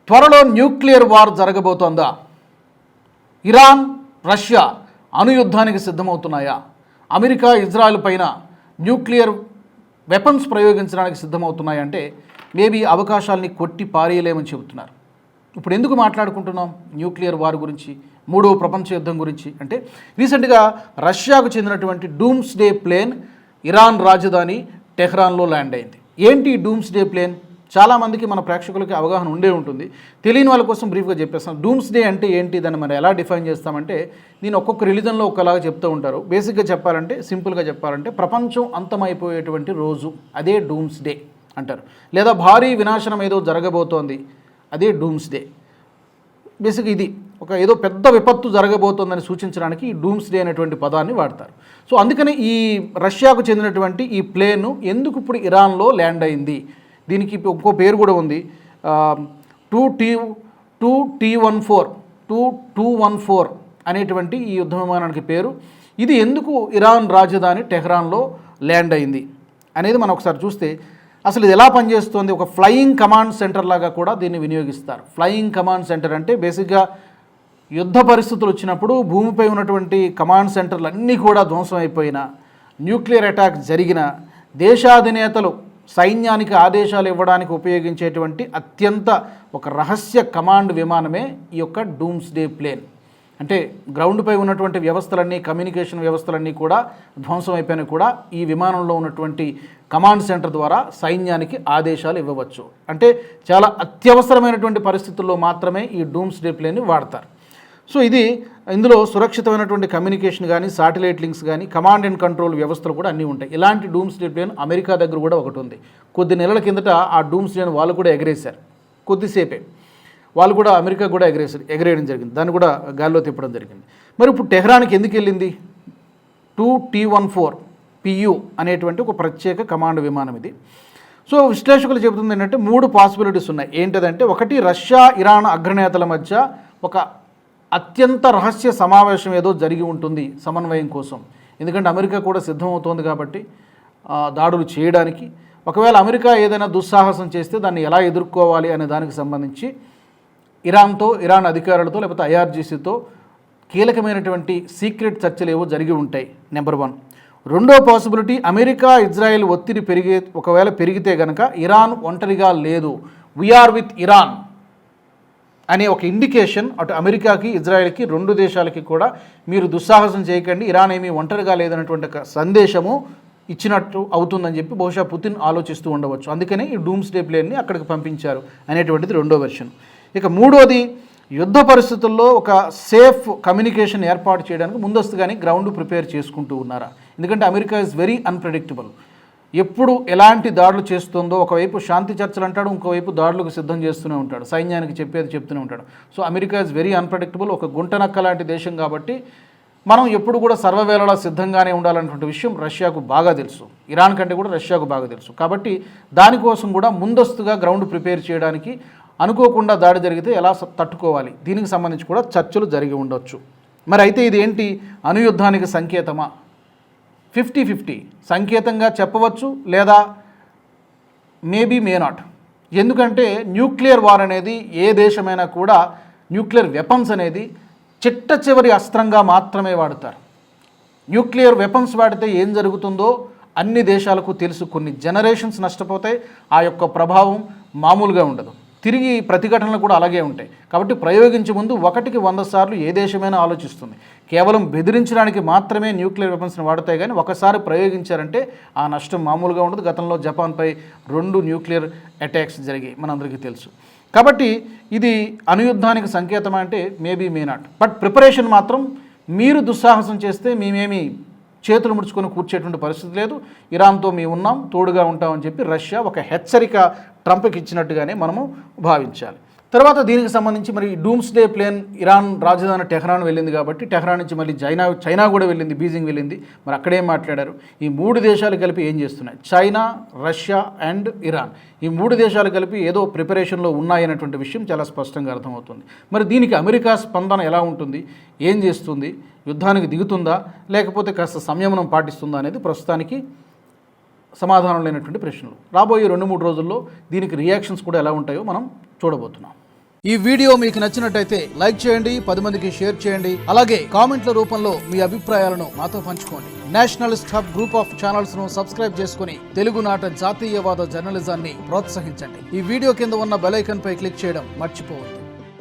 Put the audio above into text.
త్వరలో nuclear war జరగబోతోందా? Iran Russia అణుయుద్ధానికి సిద్ధమవుతున్నాయా? అమెరికా ఇజ్రాయెల్ పైన న్యూక్లియర్ వెపన్స్ ప్రయోగించడానికి సిద్ధమవుతున్నాయంటే మేబీ అవకాశాలని కొట్టి పారేయలేమని చెబుతున్నారు. ఇప్పుడు ఎందుకు మాట్లాడుకుంటున్నాం న్యూక్లియర్ వార్ గురించి, మూడవ ప్రపంచ యుద్ధం గురించి అంటే రీసెంట్గా రష్యాకు చెందినటువంటి డూమ్స్డే ప్లేన్ ఇరాన్ రాజధాని టెహ్రాన్లో ల్యాండ్ అయింది. ఏంటి డూమ్స్డే ప్లేన్? చాలామందికి మన ప్రేక్షకులకి అవగాహన ఉండే ఉంటుంది. తెలియని వాళ్ళ కోసం బ్రీఫ్గా చెప్పేస్తాం. డూమ్స్డే అంటే ఏంటి, దాన్ని మనం ఎలా డిఫైన్ చేస్తామంటే దీన్ని ఒక్కొక్క రిలీజన్లో ఒకలాగా చెప్తూ ఉంటారు. బేసిక్గా చెప్పాలంటే, సింపుల్గా చెప్పాలంటే ప్రపంచం అంతమైపోయేటువంటి రోజు, అదే డూమ్స్డే అంటారు. లేదా భారీ వినాశనం ఏదో జరగబోతోంది, అదే డూమ్స్డే. బేసిక్గా ఇది ఒక ఏదో పెద్ద విపత్తు జరగబోతోందని సూచించడానికి ఈ డూమ్స్డే అనేటువంటి పదాన్ని వాడతారు. సో అందుకని ఈ రష్యాకు చెందినటువంటి ఈ ప్లేన్ ఎందుకు ఇప్పుడు ఇరాన్లో ల్యాండ్ అయింది, దీనికి ఇంకో పేరు కూడా ఉంది, 2214 అనేటువంటి ఈ యుద్ధ విమానానికి పేరు. ఇది ఎందుకు ఇరాన్ రాజధాని టెహ్రాన్లో ల్యాండ్ అయింది అనేది మనం ఒకసారి చూస్తే అసలు ఇది ఎలా పనిచేస్తుంది. ఒక ఫ్లయింగ్ కమాండ్ సెంటర్ లాగా కూడా దీన్ని వినియోగిస్తారు. ఫ్లయింగ్ కమాండ్ సెంటర్ అంటే బేసిక్గా యుద్ధ పరిస్థితులు వచ్చినప్పుడు భూమిపై ఉన్నటువంటి కమాండ్ సెంటర్లు అన్నీ కూడా ధ్వంసం అయిపోయిన, న్యూక్లియర్ అటాక్ జరిగిన, దేశాధినేతలు సైన్యానికి ఆదేశాలు ఇవ్వడానికి ఉపయోగించేటువంటి అత్యంత ఒక రహస్య కమాండ్ విమానమే ఈ యొక్క డూమ్స్డే ప్లేన్. అంటే గ్రౌండ్పై ఉన్నటువంటి వ్యవస్థలన్నీ, కమ్యూనికేషన్ వ్యవస్థలన్నీ కూడా ధ్వంసం అయిపోయినా కూడా ఈ విమానంలో ఉన్నటువంటి కమాండ్ సెంటర్ ద్వారా సైన్యానికి ఆదేశాలు ఇవ్వవచ్చు. అంటే చాలా అత్యవసరమైనటువంటి పరిస్థితుల్లో మాత్రమే ఈ డూమ్స్డే ప్లేన్ని వాడతారు. సో ఇందులో సురక్షితమైనటువంటి కమ్యూనికేషన్ కానీ, శాటిలైట్ లింక్స్ కానీ, కమాండ్ అండ్ కంట్రోల్ వ్యవస్థలు కూడా అన్నీ ఉంటాయి. ఇలాంటి డూమ్స్డే ప్లేన్ అమెరికా దగ్గర కూడా ఒకటి ఉంది. కొద్ది నెలల కిందట ఆ డూమ్స్డేని వాళ్ళు కూడా ఎగరేశారు. కొద్దిసేపే వాళ్ళు కూడా అమెరికా కూడా ఎగరేయడం జరిగింది, దాన్ని కూడా గాల్లో తిప్పడం జరిగింది. మరి ఇప్పుడు టెహ్రాన్కి ఎందుకు వెళ్ళింది? 2T-14PU అనేటువంటి ఒక ప్రత్యేక కమాండ్ విమానం ఇది. సో విశ్లేషకులు చెబుతుంది ఏంటంటే 3 పాసిబిలిటీస్ ఉన్నాయి. ఏంటంటే ఒకటి, రష్యా ఇరాన్ అగ్రనేతల మధ్య ఒక అత్యంత రహస్య సమావేశం ఏదో జరిగి ఉంటుంది సమన్వయం కోసం. ఎందుకంటే అమెరికా కూడా సిద్ధమవుతోంది కాబట్టి దాడులు చేయడానికి. ఒకవేళ అమెరికా ఏదైనా దుస్సాహసం చేస్తే దాన్ని ఎలా ఎదుర్కోవాలి అనే దానికి సంబంధించి ఇరాన్ అధికారులతో లేకపోతే IRGCతో కీలకమైనటువంటి సీక్రెట్ చర్చలు ఏవో జరిగి ఉంటాయి. నెంబర్ 1. రెండో పాసిబిలిటీ, అమెరికా ఇజ్రాయెల్ ఒత్తిడి ఒకవేళ పెరిగితే కనుక ఇరాన్ ఒంటరిగా లేదు, వీఆర్ విత్ ఇరాన్ అనే ఒక ఇండికేషన్ అటు అమెరికాకి ఇజ్రాయెల్కి 2 దేశాలకి కూడా మీరు దుస్సాహసం చేయకండి, ఇరాన్ ఏమీ ఒంటరిగా లేదన్నటువంటి ఒక సందేశము ఇచ్చినట్టు అవుతుందని చెప్పి బహుశా పుతిన్ ఆలోచిస్తూ ఉండవచ్చు. అందుకనే ఈ డూమ్స్డే ప్లేన్ని అక్కడికి పంపించారు అనేటువంటిది రెండో వెర్షన్. ఇక మూడోది, యుద్ధ పరిస్థితుల్లో ఒక సేఫ్ కమ్యూనికేషన్ ఏర్పాటు చేయడానికి ముందస్తుగానే గ్రౌండ్ ప్రిపేర్ చేసుకుంటూ ఉన్నారా? ఎందుకంటే అమెరికా ఇస్ వెరీ అన్ప్రెడిక్టబుల్. ఎప్పుడు ఎలాంటి దాడులు చేస్తుందో, ఒకవైపు శాంతి చర్చలు అంటాడు, ఇంకోవైపు దాడులకు సిద్ధం చేస్తూనే ఉంటాడు, సైన్యానికి చెప్తూనే ఉంటాడు. So America is very unpredictable, ఒక గుంటనక్క లాంటి దేశం. కాబట్టి మనం ఎప్పుడు కూడా సర్వవేళలా సిద్ధంగానే ఉండాలన్నటువంటి విషయం రష్యాకు బాగా తెలుసు, ఇరాన్ కంటే కూడా రష్యాకు బాగా తెలుసు. కాబట్టి దానికోసం కూడా ముందస్తుగా గ్రౌండ్ ప్రిపేర్ చేయడానికి, అనుకోకుండా దాడి జరిగితే ఎలా తట్టుకోవాలి, దీనికి సంబంధించి కూడా చర్చలు జరిగి ఉండొచ్చు. మరి అయితే ఇది ఏంటి, అణుయుద్ధానికి సంకేతమా? 50-50 సంకేతంగా చెప్పవచ్చు, లేదా మేబీ మే నాట్. ఎందుకంటే న్యూక్లియర్ వార్ అనేది ఏ దేశమైనా కూడా న్యూక్లియర్ వెపన్స్ అనేది చిట్ట చివరి అస్త్రంగా మాత్రమే వాడతారు. న్యూక్లియర్ వెపన్స్ వాడితే ఏం జరుగుతుందో అన్ని దేశాలకు తెలుసు. కొన్ని జనరేషన్స్ నష్టపోతాయి, ఆ యొక్క ప్రభావం మామూలుగా ఉండదు. తిరిగి ప్రతిఘటనలు కూడా అలాగే ఉంటాయి. కాబట్టి ప్రయోగించే ముందు 1కి 100 సార్లు ఏ దేశమైనా ఆలోచిస్తుంది. కేవలం బెదిరించడానికి మాత్రమే న్యూక్లియర్ వెపన్స్ని వాడతాయి, కానీ ఒకసారి ప్రయోగించారంటే ఆ నష్టం మామూలుగా ఉండదు. గతంలో జపాన్పై 2 న్యూక్లియర్ అటాక్స్ జరిగాయి, మనందరికీ తెలుసు. కాబట్టి ఇది అణుయుద్ధానికి సంకేతం అంటే maybe may not. But preparation మాత్రం, మీరు దుస్సాహసం చేస్తే మేమేమి చేతులు ముడుచుకొని కూర్చేటువంటి పరిస్థితి లేదు, ఇరాన్తో మేము ఉన్నాం, తోడుగా ఉంటామని చెప్పి రష్యా ఒక హెచ్చరిక ట్రంప్కి ఇచ్చినట్టుగానే మనము భావించాలి. తర్వాత దీనికి సంబంధించి మరి డూమ్స్డే ప్లేన్ ఇరాన్ రాజధాని టెహ్రాన్ వెళ్ళింది కాబట్టి టెహ్రాన్ నుంచి మళ్ళీ చైనా కూడా వెళ్ళింది, బీజింగ్ వెళ్ళింది. మరి అక్కడేం మాట్లాడారు? ఈ 3 దేశాలు కలిపి ఏం చేస్తున్నాయి? చైనా, రష్యా అండ్ ఇరాన్, ఈ 3 దేశాలు కలిపి ఏదో ప్రిపరేషన్లో ఉన్నాయనేటువంటి విషయం చాలా స్పష్టంగా అర్థమవుతుంది. మరి దీనికి అమెరికా స్పందన ఎలా ఉంటుంది, ఏం చేస్తుంది, యుద్ధానికి దిగుతుందా లేకపోతే కాస్త సంయమనం పాటిస్తుందా అనేది ప్రస్తుతానికి సమాధానం లేనటువంటి ప్రశ్నలు. రాబోయే 2-3 రోజుల్లో దీనికి రియాక్షన్స్ కూడా ఎలా ఉంటాయో మనం చూడబోతున్నాం. ఈ వీడియో మీకు నచ్చినట్టయితే లైక్ చేయండి, 10 మందికి షేర్ చేయండి. అలాగే కామెంట్ల రూపంలో మీ అభిప్రాయాలను మాతో పంచుకోండి. Nationalist hub group of channels ను సబ్స్క్రైబ్ చేసుకుని తెలుగునాట జాతీయవాద జర్నలిజాన్ని ప్రోత్సహించండి. ఈ వీడియో కింద ఉన్న బెల్ ఐకాన్ పై క్లిక్ చేయడం మర్చిపోవద్దు.